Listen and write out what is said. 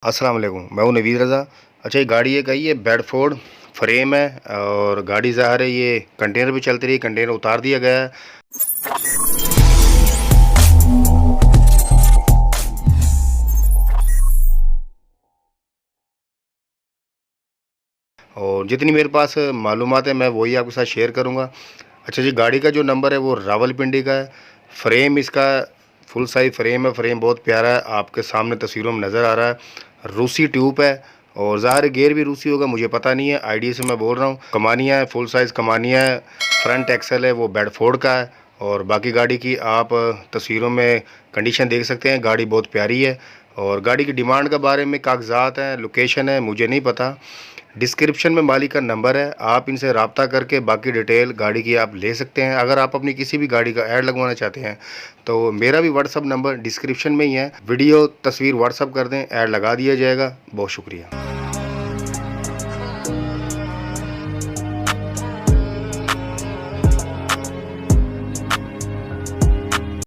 अस्सलाम वालेकुम, मैं हूँ नवीद रज़ा। अच्छा, ये गाड़ी एक आई है बेडफोर्ड, फ्रेम है और गाड़ी ज़ाहिर है ये कंटेनर पे चलती रही, कंटेनर उतार दिया गया है। और जितनी मेरे पास मालूमात है मैं वही आपके साथ शेयर करूँगा। अच्छा जी, गाड़ी का जो नंबर है वो रावलपिंडी का है। फ्रेम इसका फुल साइज़ फ्रेम है, फ्रेम बहुत प्यारा है, आपके सामने तस्वीरों में नज़र आ रहा है। रूसी ट्यूब है और ज़ाहिर गियर भी रूसी होगा, मुझे पता नहीं है, आईडिया से मैं बोल रहा हूँ। कमानिया है, फुल साइज़ कमानिया है। फ्रंट एक्सल है वो बेडफोर्ड का है और बाकी गाड़ी की आप तस्वीरों में कंडीशन देख सकते हैं। गाड़ी बहुत प्यारी है और गाड़ी की डिमांड के बारे में कागजात हैं, लोकेशन है, मुझे नहीं पता। डिस्क्रिप्शन में मालिक का नंबर है, आप इनसे रब्ता करके बाकी डिटेल गाड़ी की आप ले सकते हैं। अगर आप अपनी किसी भी गाड़ी का ऐड लगवाना चाहते हैं तो मेरा भी व्हाट्सअप नंबर डिस्क्रिप्शन में ही है। वीडियो तस्वीर व्हाट्सअप कर दें, ऐड लगा दिया जाएगा। बहुत शुक्रिया।